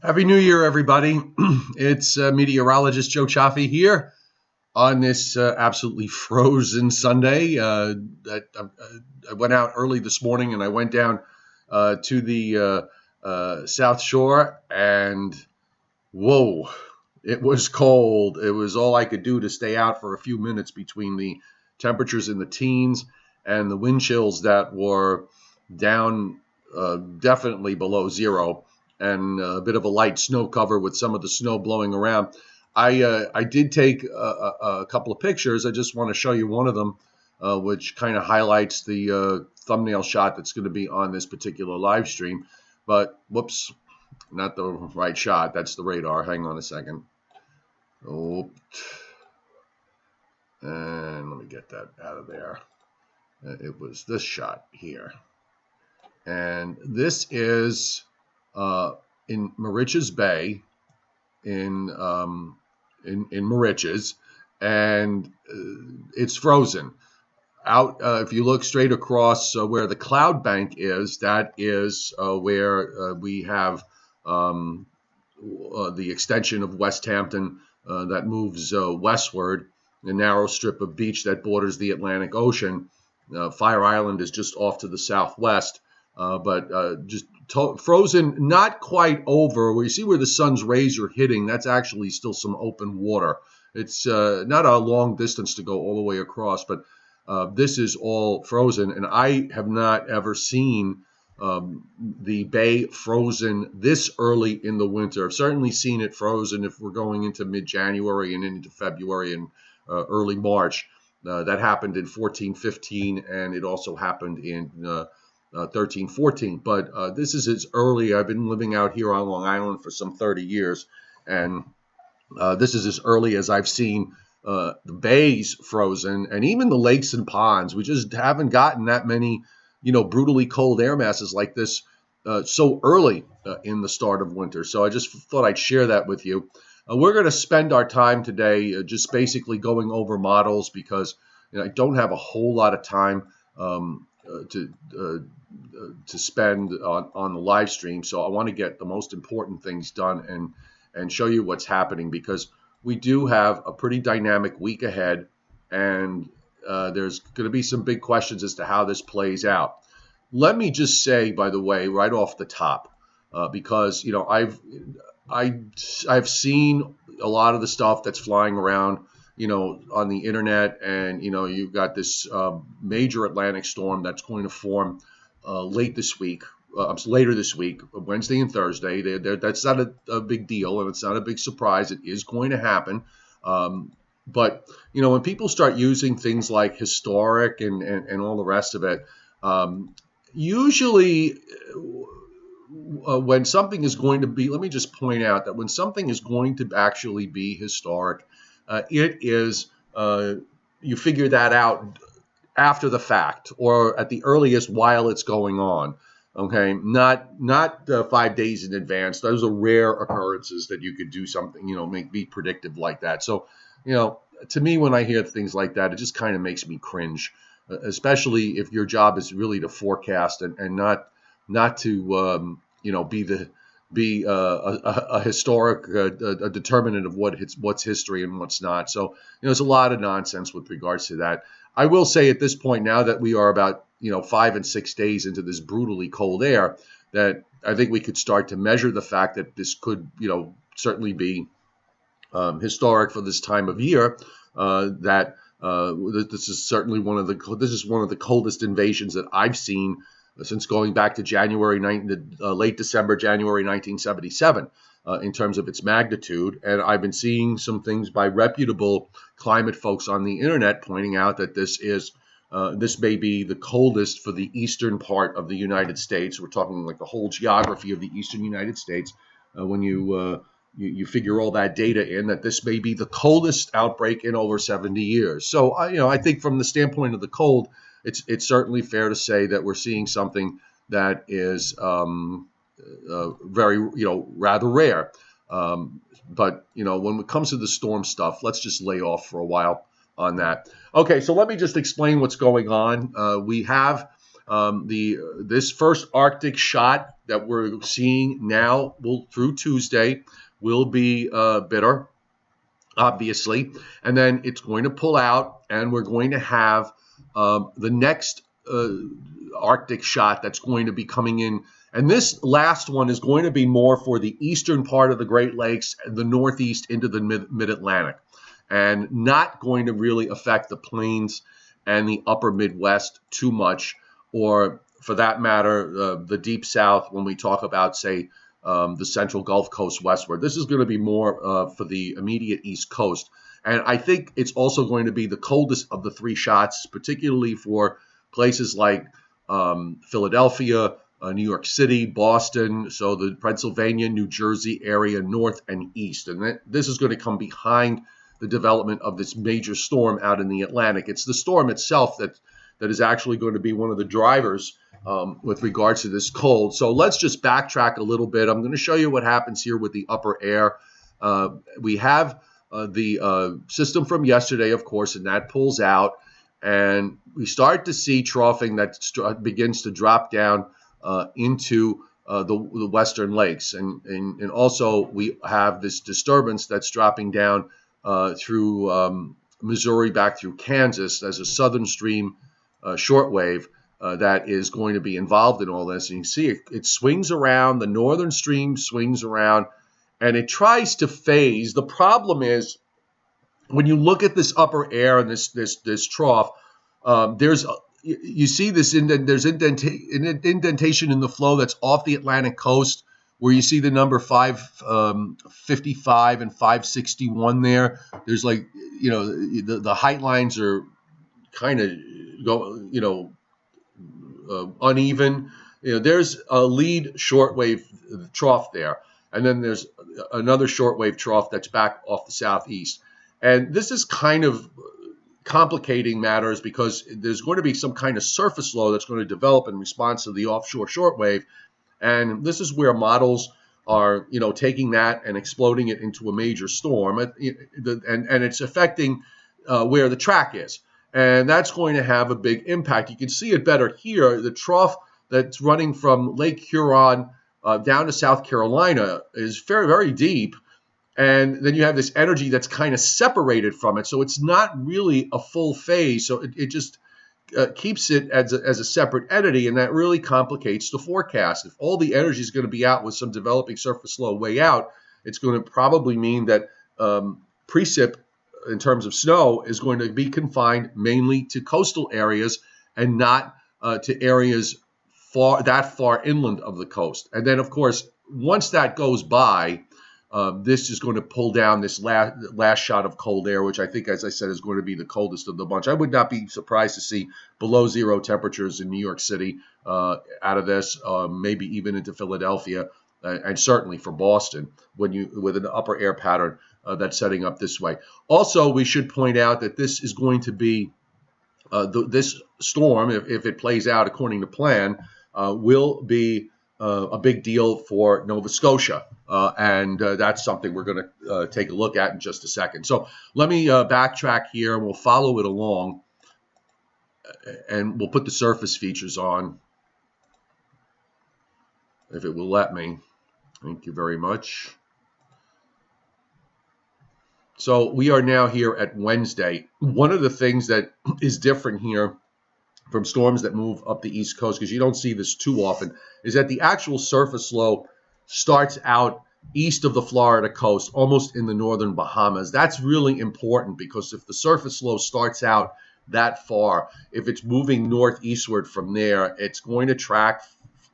Happy New Year, everybody. It's meteorologist Joe Cioffi here on this absolutely frozen Sunday. I went out early this morning and I went down to the South Shore, and whoa, it was cold. It was all I could do to stay out for a few minutes between the temperatures in the teens and the wind chills that were down definitely below zero, and a bit of a light snow cover with some of the snow blowing around. I did take a couple of pictures. I just want to show you one of them, which kind of highlights the thumbnail shot that's going to be on this particular live stream. But whoops, not the right shot. That's the radar. Hang on a second. Oh, and let me get that out of there. It was this shot here. And this is in Moriches Bay in Moriches, and it's frozen. Out if you look straight across where the cloud bank is, that is where we have the extension of West Hampton that moves westward, a narrow strip of beach that borders the Atlantic Ocean. Fire Island is just off to the southwest, but just frozen, not quite over. Where you see where the sun's rays are hitting, that's actually still some open water. It's not a long distance to go all the way across, but this is all frozen, and I have not ever seen the bay frozen this early in the winter. I've certainly seen it frozen if we're going into mid-January and into February and early March. That happened in 14-15, and it also happened in 13-14. But this is as early. I've been living out here on Long Island for some 30 years, and this is as early as I've seen the bays frozen, and even the lakes and ponds. We just haven't gotten that many, brutally cold air masses like this so early in the start of winter. So I just thought I'd share that with you. We're going to spend our time today just basically going over models because I don't have a whole lot of time to spend on the live stream. So I want to get the most important things done and show you what's happening, because we do have a pretty dynamic week ahead, and there's going to be some big questions as to how this plays out. Let me just say, by the way, right off the top, because I've seen a lot of the stuff that's flying around, on the internet, and you've got this major Atlantic storm that's going to form later this week, Wednesday and Thursday. That's not a big deal, and it's not a big surprise. It is going to happen. But when people start using things like historic and all the rest of it, usually when something is going to be, let me just point out that when something is going to actually be historic, it is, you figure that out after the fact, or at the earliest while it's going on. Okay, not 5 days in advance. Those are rare occurrences that you could do something, be predictive like that. So, to me, when I hear things like that, it just kind of makes me cringe, especially if your job is really to forecast and not to be a historic a determinant of what's history and what's not. So there's a lot of nonsense with regards to that. I will say at this point, now that we are about 5 and 6 days into this brutally cold air, that I think we could start to measure the fact that this could certainly be historic for this time of year. That this is certainly one of the coldest invasions that I've seen since going back to late December, January 1977, in terms of its magnitude. And I've been seeing some things by reputable climate folks on the internet pointing out that this may be the coldest for the eastern part of the United States. We're talking like the whole geography of the eastern United States. When you figure all that data in, that this may be the coldest outbreak in over 70 years. So I think from the standpoint of the cold, it's certainly fair to say that we're seeing something that is very rather rare. But when it comes to the storm stuff, let's just lay off for a while on that. Okay, so let me just explain what's going on. We have this first Arctic shot that we're seeing now through Tuesday will be bitter, obviously, and then it's going to pull out, and we're going to have the next Arctic shot that's going to be coming in. And this last one is going to be more for the eastern part of the Great Lakes and the northeast into the mid-Atlantic, and not going to really affect the plains and the upper Midwest too much, or for that matter, the deep south when we talk about, say, the central Gulf Coast westward. This is going to be more for the immediate East Coast. And I think it's also going to be the coldest of the three shots, particularly for places like Philadelphia, New York City, Boston, so the Pennsylvania, New Jersey area, north and east. And this is going to come behind the development of this major storm out in the Atlantic. It's the storm itself that is actually going to be one of the drivers with regards to this cold. So let's just backtrack a little bit. I'm going to show you what happens here with the upper air. We have the system from yesterday, of course, and that pulls out. And we start to see troughing that begins to drop down into the western lakes. And also we have this disturbance that's dropping down through Missouri back through Kansas as a southern stream shortwave that is going to be involved in all this. And you can see it swings around, the northern stream swings around, and it tries to phase. The problem is when you look at this upper air and this trough, you see this there's indentation in the flow that's off the Atlantic coast, where you see the number 555 and 561 there. There's like, the height lines are kind of uneven. There's a lead shortwave trough there, and then there's another shortwave trough that's back off the southeast. And this is kind of complicating matters because there's going to be some kind of surface low that's going to develop in response to the offshore shortwave. And this is where models are, taking that and exploding it into a major storm. And it's affecting where the track is. And that's going to have a big impact. You can see it better here. The trough that's running from Lake Huron down to South Carolina is very, very deep. And then you have this energy that's kind of separated from it. So it's not really a full phase. So it just keeps it as a separate entity. And that really complicates the forecast. If all the energy is going to be out with some developing surface low way out, it's going to probably mean that precip in terms of snow is going to be confined mainly to coastal areas and not to areas that far inland of the coast. And then, of course, once that goes by, this is going to pull down this last shot of cold air, which I think, as I said, is going to be the coldest of the bunch. I would not be surprised to see below zero temperatures in New York City out of this, maybe even into Philadelphia, and certainly for Boston with an upper air pattern that's setting up this way. Also, we should point out that this is going to be this storm, if it plays out according to plan, will be a big deal for Nova Scotia. And that's something we're going to take a look at in just a second. So let me backtrack here, and we'll follow it along. And we'll put the surface features on, if it will let me. Thank you very much. So we are now here at Wednesday. One of the things that is different here from storms that move up the East Coast, because you don't see this too often, is that the actual surface low starts out east of the Florida coast, almost in the northern Bahamas. That's really important because if the surface low starts out that far, if it's moving northeastward from there, it's going to track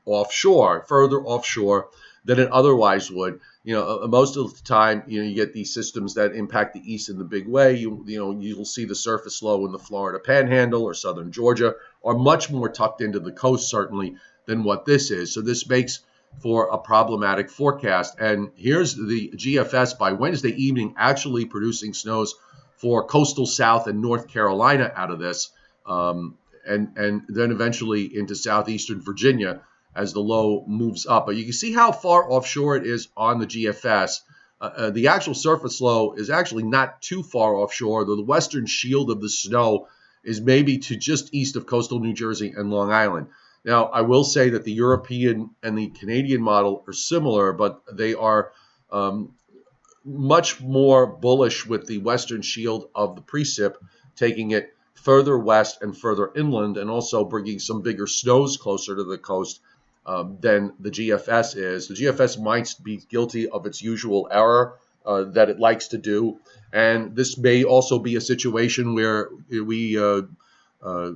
offshore, further offshore than it otherwise would. Most of the time, you get these systems that impact the east in the big way. You'll see the surface low in the Florida Panhandle or southern Georgia are much more tucked into the coast, certainly, than what this is. So this makes for a problematic forecast. And here's the GFS by Wednesday evening actually producing snows for coastal South and North Carolina out of this, and then eventually into southeastern Virginia as the low moves up. But you can see how far offshore it is on the GFS. The actual surface low is actually not too far offshore, though the western shield of the snow is maybe to just east of coastal New Jersey and Long Island. Now, I will say that the European and the Canadian model are similar, but they are um, much more bullish with the western shield of the precip, taking it further west and further inland, and also bringing some bigger snows closer to the coast than the GFS is. The GFS might be guilty of its usual error that it likes to do, and this may also be a situation where we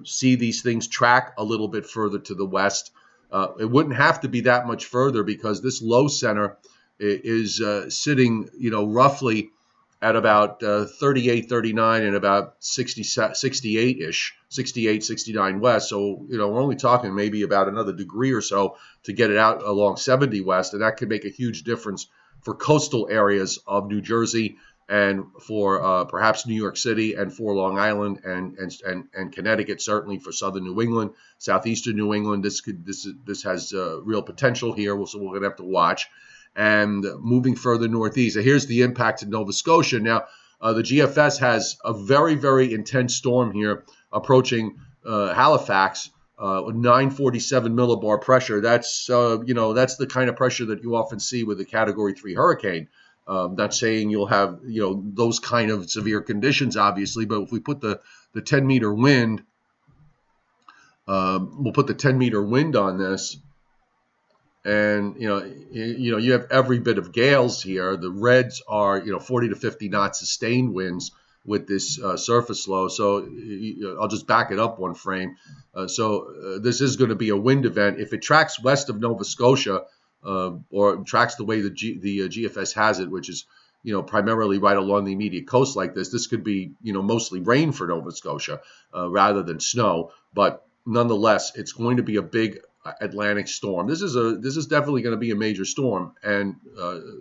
see these things track a little bit further to the west. It wouldn't have to be that much further because this low center is sitting, roughly at about 38, 39 and about 60, 68-ish, 68, 69 west. So, we're only talking maybe about another degree or so to get it out along 70 west. And that could make a huge difference for coastal areas of New Jersey and for perhaps New York City and for Long Island and Connecticut, certainly for southern New England, southeastern New England. This has real potential here, so we're going to have to watch. And moving further northeast, here's the impact in Nova Scotia. Now, the GFS has a very, very intense storm here approaching Halifax. 947 millibar pressure. That's that's the kind of pressure that you often see with a Category 3 hurricane. Not saying you'll have those kind of severe conditions, obviously, but if we put the 10-meter wind, we'll put the 10-meter wind on this, and you have every bit of gales here. The reds are 40 to 50 knot sustained winds with this surface low. So I'll just back it up one frame. This is going to be a wind event. If it tracks west of Nova Scotia, or tracks the way the GFS has it, which is primarily right along the immediate coast like this could be mostly rain for Nova Scotia rather than snow. But nonetheless, it's going to be a big Atlantic storm. This is definitely going to be a major storm, and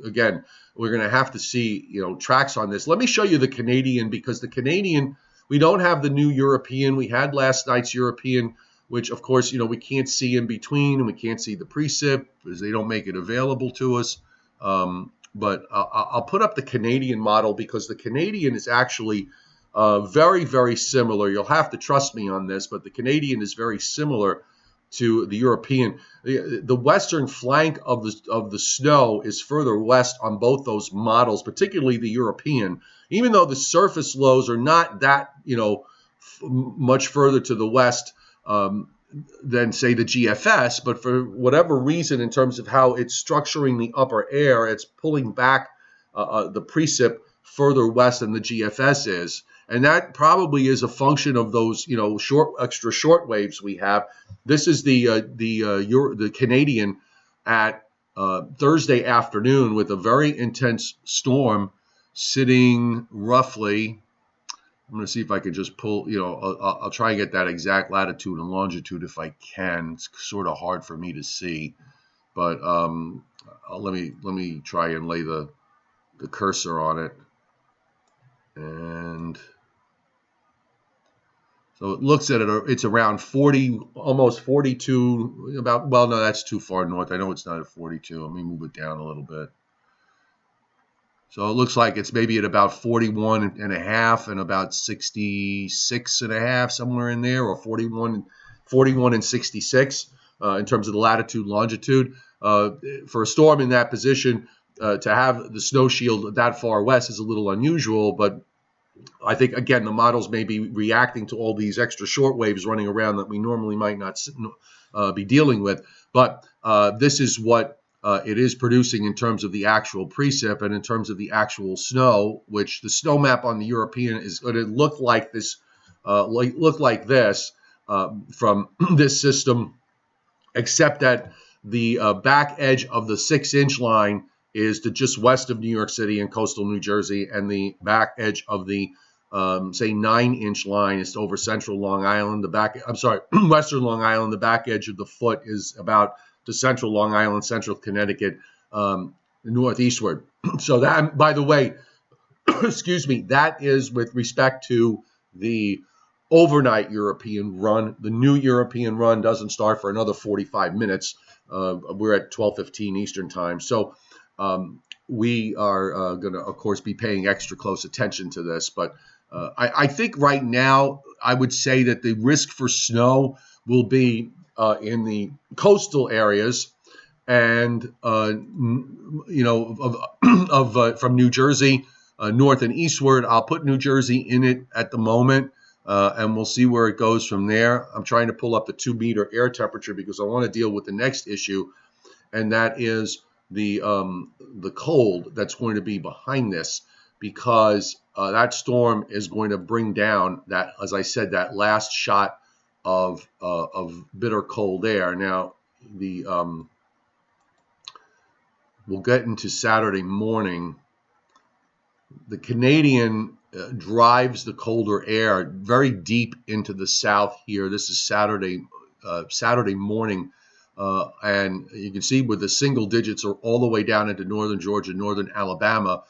again, we're going to have to see tracks on this. Let me show you the Canadian, because the Canadian, we don't have the new European. We had last night's European, which of course we can't see in between, and we can't see the precip because they don't make it available to us. But I'll put up the Canadian model because the Canadian is actually very, very similar. You'll have to trust me on this, but the Canadian is very similar to the European. The western flank of the snow is further west on both those models, particularly the European, even though the surface lows are not that much further to the west than say the GFS, but for whatever reason, in terms of how it's structuring the upper air, it's pulling back the precip further west than the GFS is. And that probably is a function of those, extra short waves we have. This is the Canadian at Thursday afternoon with a very intense storm sitting roughly. I'm going to see if I can just pull. I'll try and get that exact latitude and longitude if I can. It's sort of hard for me to see, but let me try and lay the cursor on it. And so it looks at it, it's around 40, almost 42, no, that's too far north. I know it's not at 42. Let me move it down a little bit. So it looks like it's maybe at about 41 and a half and about 66 and a half, somewhere in there, or 41 and 66 in terms of the latitude, longitude. For a storm in that position, to have the snow shield that far west is a little unusual, but I think, again, the models may be reacting to all these extra short waves running around that we normally might not be dealing with. But this is what it is producing in terms of the actual precip and in terms of the actual snow, which the snow map on the European is going to look like this, from this system, except that the back edge of the 6-inch line is to just west of New York City and coastal New Jersey, and the back edge of the, say, 9-inch line is over central Long Island. Western Long Island. The back edge of the foot is about to central Long Island, central Connecticut, northeastward. So that, by the way, excuse me, that is with respect to the overnight European run. The new European run doesn't start for another 45 minutes. We're at 12:15 Eastern time. So we are going to, of course, be paying extra close attention to this. But I think right now, I would say that the risk for snow will be in the coastal areas, and from New Jersey north and eastward. I'll put New Jersey in it at the moment, and we'll see where it goes from there. I'm trying to pull up the 2-meter air temperature because I want to deal with the next issue, and that is the cold that's going to be behind this, because that storm is going to bring down that, as I said, that last shot of bitter cold air. Now, we'll get into Saturday morning. The Canadian drives the colder air very deep into the south here. This is Saturday morning. And you can see where the single digits are all the way down into northern Georgia, northern Alabama.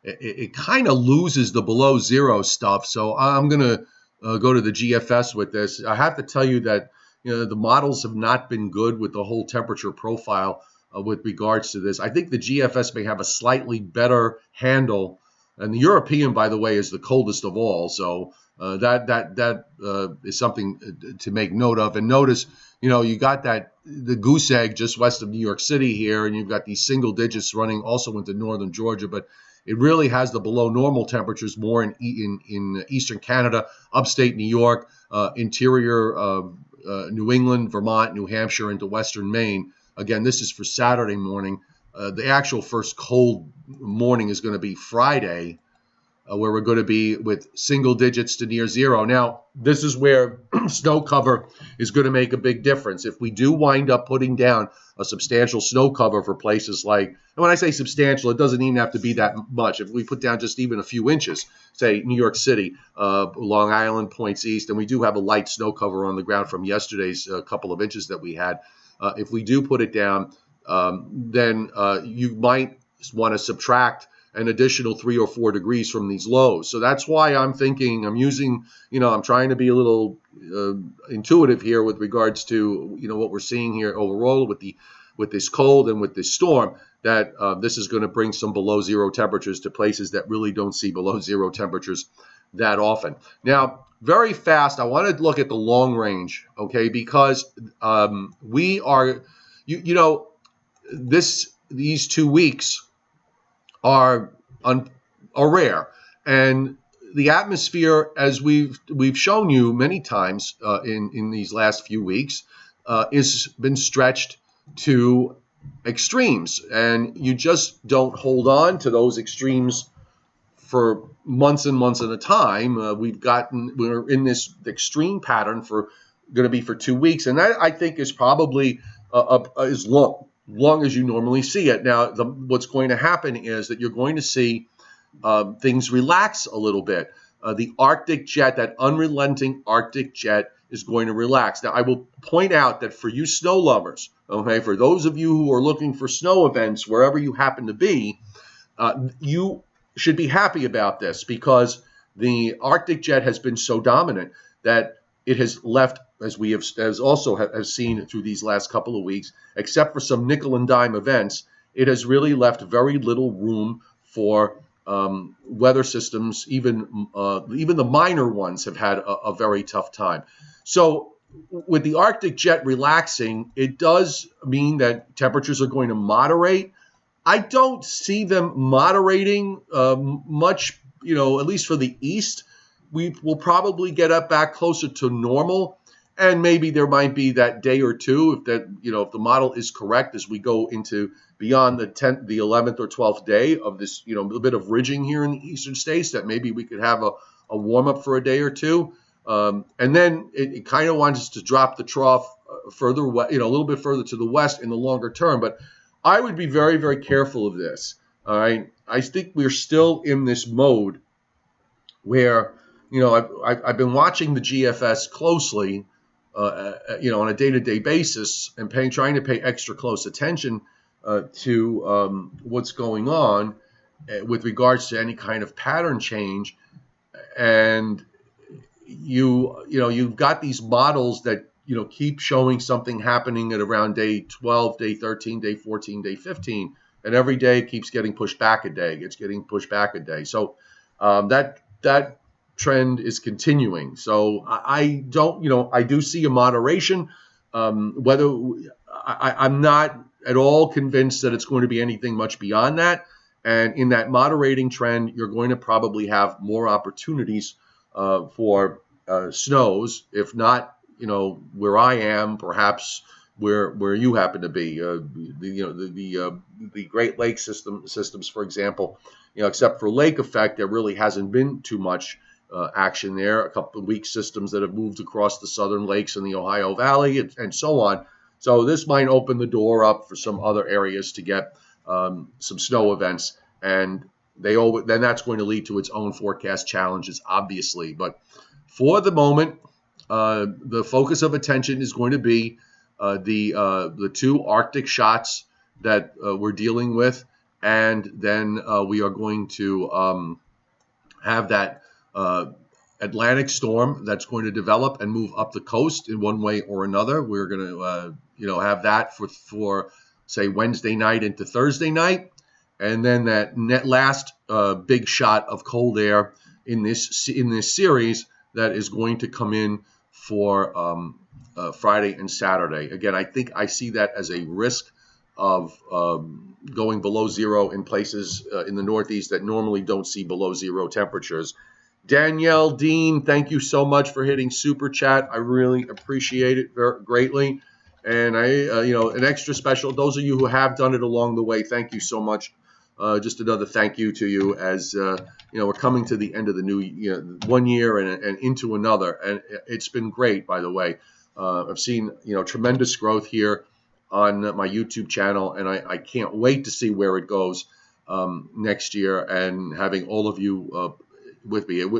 It kind of loses the below zero stuff. So I'm going to go to the GFS with this. I have to tell you that the models have not been good with the whole temperature profile with regards to this. I think the GFS may have a slightly better handle. And the European, by the way, is the coldest of all. So that is something to make note of. And notice, you got the goose egg just west of New York City here, and you've got these single digits running also into northern Georgia. But it really has the below normal temperatures more in eastern Canada, upstate New York, interior New England, Vermont, New Hampshire, into western Maine. Again, this is for Saturday morning. The actual first cold morning is going to be Friday, where we're going to be with single digits to near zero. Now, this is where snow cover is going to make a big difference. If we do wind up putting down a substantial snow cover for places like, and when I say substantial, it doesn't even have to be that much. If we put down just even a few inches, say New York City, Long Island, points east, and we do have a light snow cover on the ground from yesterday's couple of inches that we had. If we do put it down, then you might want to subtract an additional 3 or 4 degrees from these lows. So that's why I'm thinking, I'm trying to be a little intuitive here with regards to, what we're seeing here overall with this cold and with this storm, that this is going to bring some below zero temperatures to places that really don't see below zero temperatures that often. Now, very fast, I want to look at the long range, okay, because we are, these 2 weeks are rare, and the atmosphere, as we've shown you many times in these last few weeks, has been stretched to extremes, and you just don't hold on to those extremes for months and months at a time. We're in this extreme pattern for going to be for 2 weeks, and that I think is probably as long as you normally see it. Now, what's going to happen is that you're going to see things relax a little bit. The Arctic jet, that unrelenting Arctic jet, is going to relax. Now, I will point out that for you snow lovers, okay, for those of you who are looking for snow events wherever you happen to be, you should be happy about this, because the Arctic jet has been so dominant that it has left, as we have seen through these last couple of weeks, except for some nickel and dime events, it has really left very little room for weather systems. Even the minor ones have had a very tough time. So with the Arctic jet relaxing, it does mean that temperatures are going to moderate. I don't see them moderating much, at least for the east. We will probably get up back closer to normal, and maybe there might be that day or two if the model is correct as we go into beyond the 11th or 12th day of this, a little bit of ridging here in the eastern states, that maybe we could have a warm up for a day or two, and then it kind of wants us to drop the trough further, a little bit further to the west in the longer term. But I would be very, very careful of this. All right, I think we're still in this mode where, I've been watching the GFS closely, on a day-to-day basis, and trying to pay extra close attention to what's going on with regards to any kind of pattern change. And you've got these models that keep showing something happening at around day 12, day 13, day 14, day 15, and every day it keeps getting pushed back a day. It's getting pushed back a day. So that trend is continuing. So I do see a moderation, Whether I'm not at all convinced that it's going to be anything much beyond that. And in that moderating trend, you're going to probably have more opportunities for snows, if not, where I am, perhaps where you happen to be. The Great Lakes systems, for example, except for lake effect, there really hasn't been too much action there. A couple of weak systems that have moved across the southern lakes in the Ohio Valley and so on. So this might open the door up for some other areas to get some snow events, and then that's going to lead to its own forecast challenges, obviously. But for the moment, the focus of attention is going to be the two Arctic shots that we're dealing with, and then we are going to have that Atlantic storm that's going to develop and move up the coast in one way or another. We're going to have that for say Wednesday night into Thursday night, and then that last big shot of cold air in this series that is going to come in for Friday and Saturday. Again, I think I see that as a risk of going below zero in places in the Northeast that normally don't see below zero temperatures. Danielle Dean, thank you so much for hitting Super Chat. I really appreciate it greatly. And an extra special, those of you who have done it along the way, thank you so much. Just another thank you to you as, we're coming to the end of the new 1 year and into another. And it's been great, by the way. I've seen, tremendous growth here on my YouTube channel, and I can't wait to see where it goes next year. And having all of you with me, it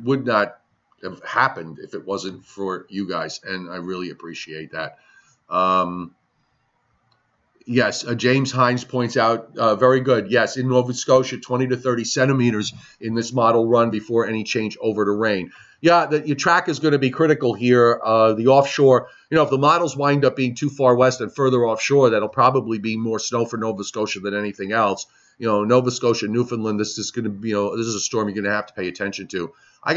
would not have happened if it wasn't for you guys, and I really appreciate that. Yes, James Hines points out, very good. Yes, in Nova Scotia, 20 to 30 centimeters in this model run before any change over to rain. Yeah, your track is going to be critical here. The offshore, if the models wind up being too far west and further offshore, that'll probably be more snow for Nova Scotia than anything else. Nova Scotia, Newfoundland, this is going to be, this is a storm you're going to have to pay attention to. I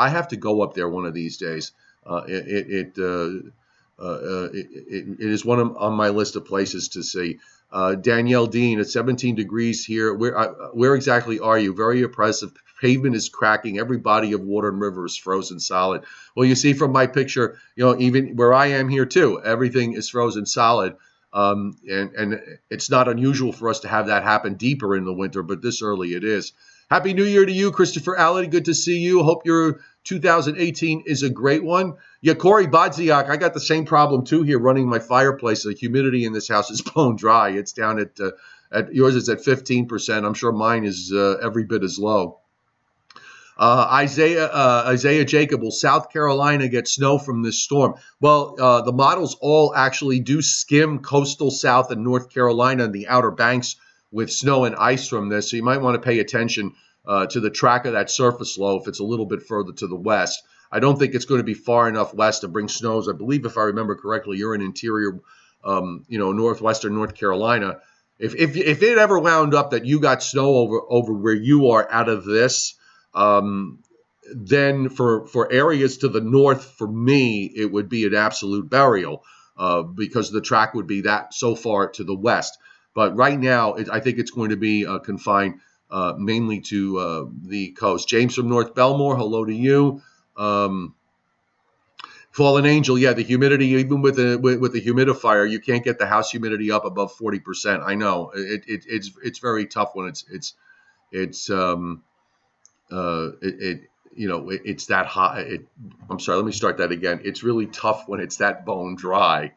have to go up there one of these days. It is on my list of places to see. Danielle Dean, at 17 degrees here. Where exactly are you? Very oppressive. Pavement is cracking. Every body of water and river is frozen solid. Well, you see from my picture, even where I am here too, everything is frozen solid. And it's not unusual for us to have that happen deeper in the winter, but this early it is. Happy New Year to you, Christopher Allen. Good to see you. Hope your 2018 is a great one. Yeah, Corey Bodziak, I got the same problem too here running my fireplace. The humidity in this house is bone dry. It's down at yours is at 15%. I'm sure mine is every bit as low. Isaiah Jacob, will South Carolina get snow from this storm? Well, the models all actually do skim coastal South and North Carolina and the Outer Banks with snow and ice from this. So you might want to pay attention to the track of that surface low if it's a little bit further to the west. I don't think it's going to be far enough west to bring snows. I believe, if I remember correctly, you're in interior, northwestern North Carolina. If it ever wound up that you got snow over where you are out of this, then for areas to the north, for me, it would be an absolute burial because the track would be that so far to the west. But right now, I think it's going to be confined mainly to the coast. James from North Belmore, hello to you. Fallen Angel, yeah, the humidity, even with the humidifier, you can't get the house humidity up above 40%. I know it's very tough when it's that hot. I'm sorry, let me start that again. It's really tough when it's that bone dry.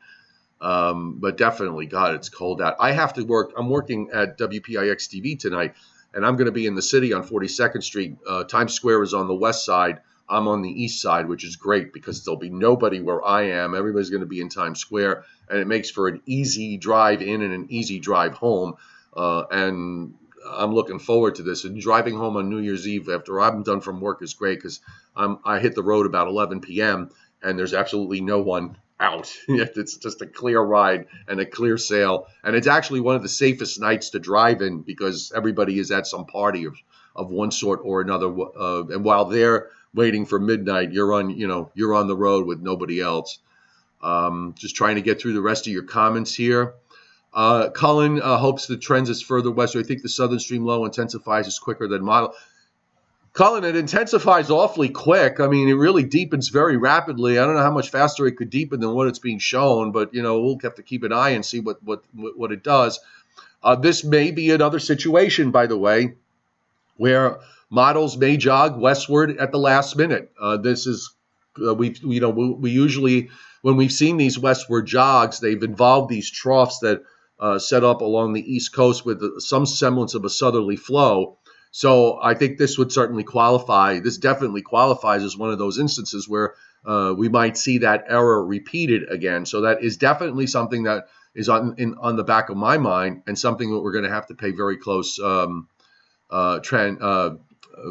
But definitely, God, it's cold out. I have to work. I'm working at WPIX TV tonight, and I'm going to be in the city on 42nd Street. Times Square is on the west side. I'm on the east side, which is great because there'll be nobody where I am. Everybody's going to be in Times Square, and it makes for an easy drive in and an easy drive home. And I'm looking forward to this. And driving home on New Year's Eve after I'm done from work is great because I hit the road about 11 p.m. and there's absolutely no one out. It's just a clear ride and a clear sail. And it's actually one of the safest nights to drive in because everybody is at some party of one sort or another. And while they're waiting for midnight, you're on the road with nobody else. Just trying to get through the rest of your comments here. Cullen hopes the trends is further westward. I think the southern stream low intensifies is quicker than model. Cullen, it intensifies awfully quick. I mean, it really deepens very rapidly. I don't know how much faster it could deepen than what it's being shown, but we'll have to keep an eye and see what it does. This may be another situation, by the way, where models may jog westward at the last minute. This is we usually, when we've seen these westward jogs, they've involved these troughs that set up along the east coast with some semblance of a southerly flow. So I think this would certainly qualify. This definitely qualifies as one of those instances where we might see that error repeated again. So that is definitely something that is on the back of my mind, and something that we're going to have to pay very close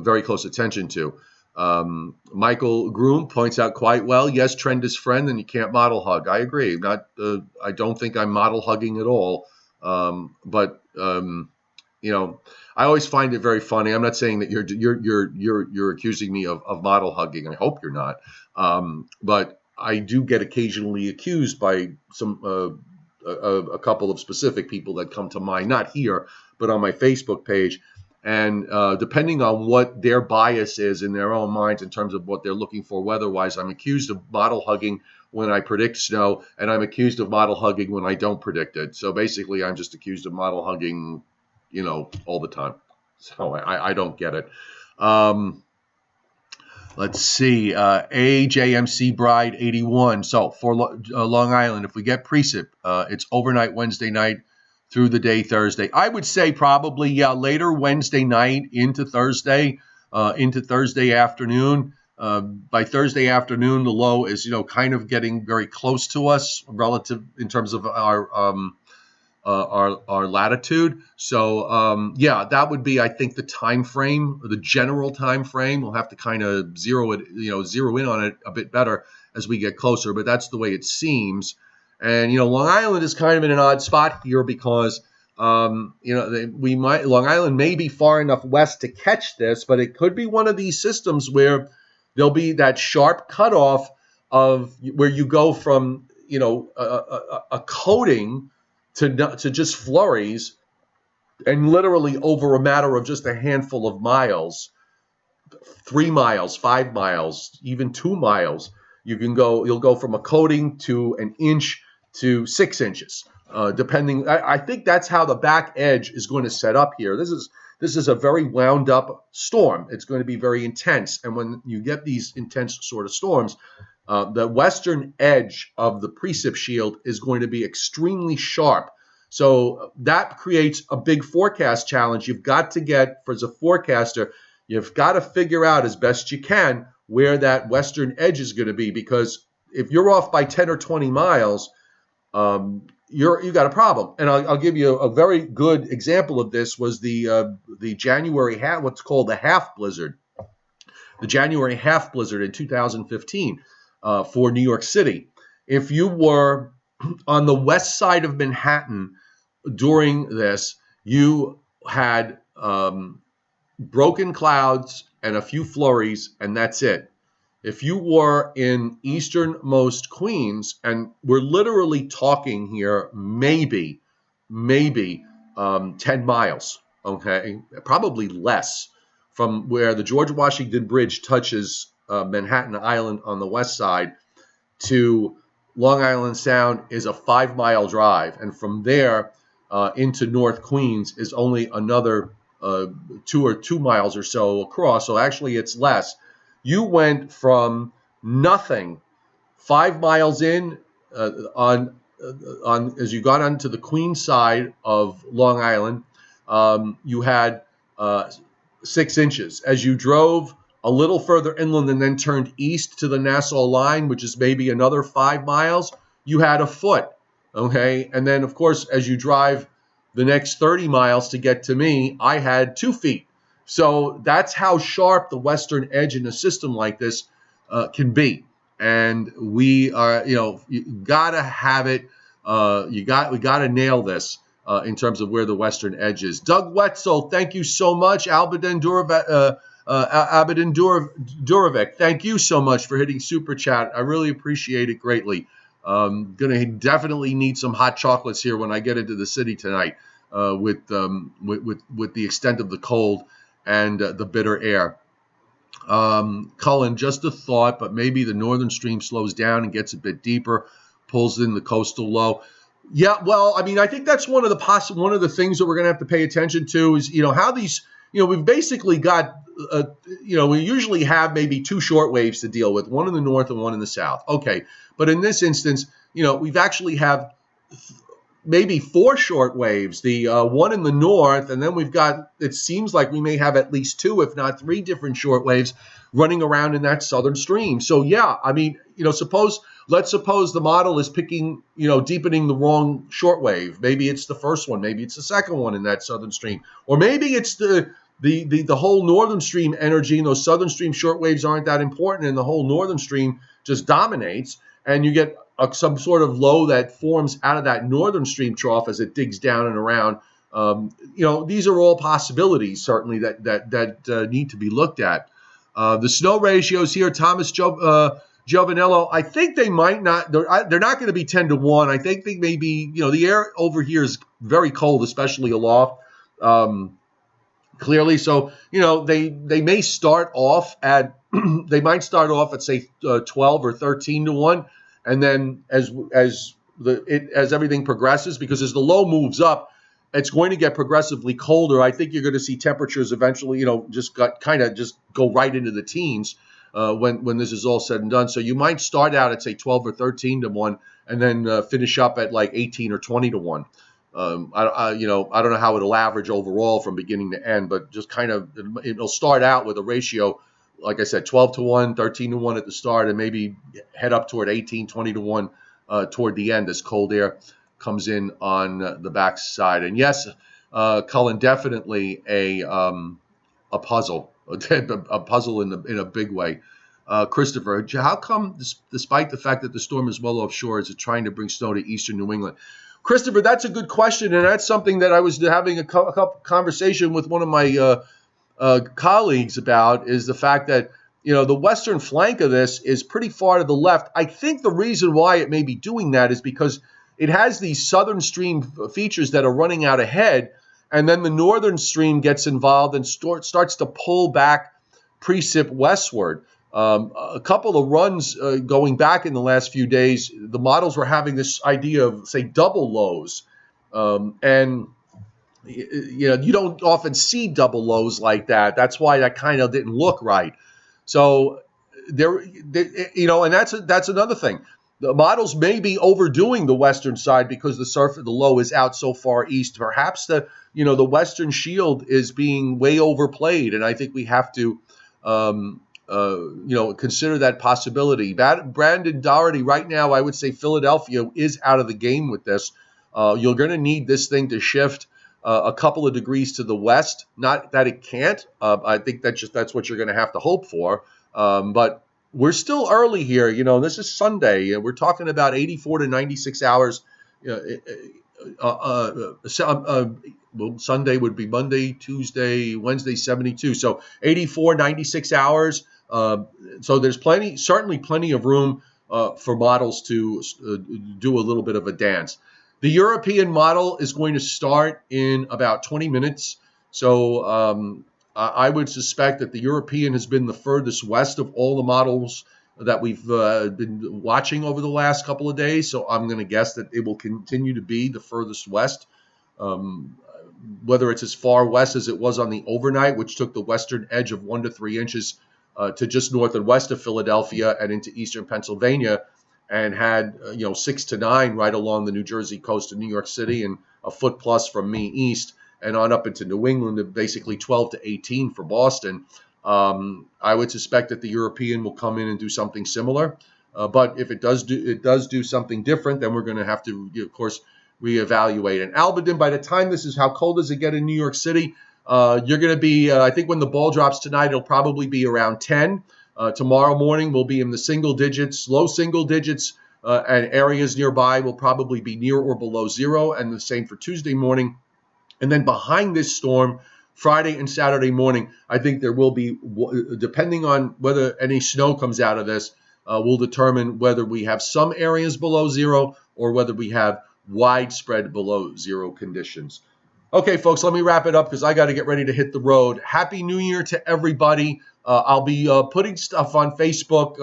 very close attention to. Michael Groom points out quite well, yes, trend is friend, and you can't model hug. I agree. I don't think I'm model hugging at all. But I always find it very funny. I'm not saying that you're accusing me of model hugging. I hope you're not. But I do get occasionally accused by a couple of specific people that come to mind, not here, but on my Facebook page. And depending on what their bias is in their own minds in terms of what they're looking for weather-wise, I'm accused of model hugging when I predict snow, and I'm accused of model hugging when I don't predict it. So basically, I'm just accused of model hugging, all the time. So I don't get it. Let's see. AJMC Bride 81. So for Long Island, if we get precip, it's overnight Wednesday night through the day Thursday. I would say probably, later Wednesday night into Thursday afternoon. By Thursday afternoon, the low is, kind of getting very close to us relative in terms of our latitude. So, that would be, I think, the time frame, or the general time frame. We'll have to kind of zero in on it a bit better as we get closer, but that's the way it seems. And, Long Island is kind of in an odd spot here because, Long Island may be far enough west to catch this, but it could be one of these systems where there'll be that sharp cutoff of where you go from, a coating to just flurries, and literally over a matter of just a handful of miles, 3 miles, 5 miles, even 2 miles, you'll go from a coating to an inch to 6 inches, depending. I think that's how the back edge is going to set up here. This is a very wound up storm. It's going to be very intense. And when you get these intense sort of storms, the western edge of the precip shield is going to be extremely sharp. So that creates a big forecast challenge. You've got to get, as a forecaster, you've got to figure out as best you can where that western edge is going to be, because if you're off by 10 or 20 miles, you got a problem. And I'll give you a very good example of this was the January what's called the half blizzard, the January half blizzard in 2015 for New York City. If you were on the west side of Manhattan during this, you had broken clouds and a few flurries, and that's it. If you were in easternmost Queens, and we're literally talking here maybe 10 miles, okay, probably less, from where the George Washington Bridge touches Manhattan Island on the west side to Long Island Sound is a 5-mile drive, and from there into North Queens is only another 2 miles or so across. So actually, it's less. You went from nothing 5 miles in on as you got onto the Queens side of Long Island. You had 6 inches. As you drove a little further inland and then turned east to the Nassau line, which is maybe another 5 miles, you had a foot. Okay, and then of course, as you drive the next 30 miles to get to me, I had 2 feet. So that's how sharp the western edge in a system like this can be. And we are, you gotta have it. We gotta nail this in terms of where the western edge is. Doug Wetzel, thank you so much. Abedin Durovic, thank you so much for hitting Super Chat. I really appreciate it greatly. Going to definitely need some hot chocolates here when I get into the city tonight, with the extent of the cold and the bitter air. Cullen, just a thought, but maybe the northern stream slows down and gets a bit deeper, pulls in the coastal low. Yeah, well, I mean, I think that's one of the things that we're going to have to pay attention to is, how these, we've basically got, we usually have maybe two short waves to deal with, one in the north and one in the south. Okay, but in this instance, we've actually have maybe four short waves, the one in the north, and then we've got, it seems like we may have at least two, if not three different short waves running around in that southern stream. So yeah, I mean, let's suppose the model is picking, deepening the wrong short wave. Maybe it's the first one, maybe it's the second one in that southern stream, or maybe it's the whole northern stream energy, and those southern stream short waves aren't that important, and the whole northern stream just dominates, and you get some sort of low that forms out of that northern stream trough as it digs down and around. These are all possibilities, certainly, that need to be looked at. The snow ratios here, Thomas Giovanello, I think they might not, they're not going to be 10 to 1. I think they may be, the air over here is very cold, especially aloft, clearly. So, they may start off at, they might start off at, say, 12 or 13 to 1. And then as everything progresses, because as the low moves up, it's going to get progressively colder. I think you're going to see temperatures eventually, just go right into the teens when this is all said and done. So you might start out at, say, 12 or 13 to 1, and then finish up at like 18 or 20 to 1. I don't know how it'll average overall from beginning to end, but just it'll start out with a ratio, like I said, 12 to 1, 13 to 1 at the start, and maybe head up toward 18, 20 to 1 toward the end as cold air comes in on the backside. And yes, Cullen, definitely a puzzle, a puzzle in a big way. Christopher, how come, despite the fact that the storm is well offshore, is it trying to bring snow to eastern New England? Christopher, that's a good question, and that's something that I was having a conversation with one of my colleagues about, is the fact that, the western flank of this is pretty far to the left. I think the reason why it may be doing that is because it has these southern stream features that are running out ahead, and then the northern stream gets involved and starts to pull back precip westward. A couple of runs going back in the last few days, the models were having this idea of, say, double lows, and you don't often see double lows like that. That's why that kind of didn't look right. So and that's another thing. The models may be overdoing the western side because the low is out so far east. Perhaps the western shield is being way overplayed, and I think we have to consider that possibility. Brandon Doherty, right now, I would say Philadelphia is out of the game with this. You're going to need this thing to shift a couple of degrees to the west. Not that it can't. I think that's what you're going to have to hope for. But we're still early here. This is Sunday. We're talking about 84 to 96 hours. Sunday would be Monday, Tuesday, Wednesday, 72. So 84, 96 hours. So there's certainly plenty of room for models to do a little bit of a dance. The European model is going to start in about 20 minutes. So I would suspect that the European has been the furthest west of all the models that we've been watching over the last couple of days. So I'm going to guess that it will continue to be the furthest west. Whether it's as far west as it was on the overnight, which took the western edge of 1 to 3 inches to just north and west of Philadelphia and into eastern Pennsylvania, and had 6 to 9 right along the New Jersey coast of New York City, and a foot plus from me east and on up into New England, and basically 12 to 18 for Boston. I would suspect that the European will come in and do something similar. But if it does do something different, then we're going to have to, of course, reevaluate. And Alberton, by the time this is, how cold does it get in New York City? You're going to be, I think when the ball drops tonight, it'll probably be around 10. Tomorrow morning will be in the single digits, low single digits, and areas nearby will probably be near or below 0, and the same for Tuesday morning. And then behind this storm, Friday and Saturday morning, I think there will be, depending on whether any snow comes out of this, will determine whether we have some areas below zero or whether we have widespread below zero conditions. Okay, folks, let me wrap it up because I got to get ready to hit the road. Happy New Year to everybody. I'll be putting stuff on Facebook.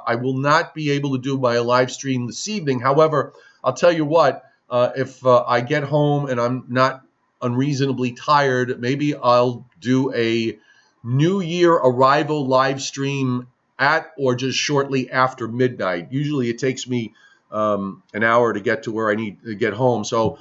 I will not be able to do my live stream this evening. However, I'll tell you what, if I get home and I'm not unreasonably tired, maybe I'll do a New Year arrival live stream at or just shortly after midnight. Usually it takes me an hour to get to where I need to get home. So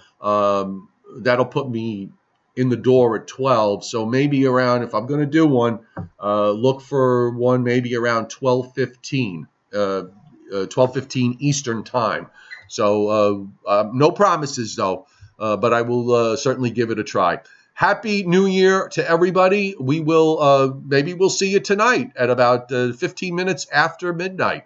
that'll put me in the door at 12. So maybe around, if I'm going to do one, look for one maybe around 12:15, 12:15 Eastern time. So no promises though, but I will certainly give it a try. Happy New Year to everybody. We will maybe we'll see you tonight at about 15 minutes after midnight.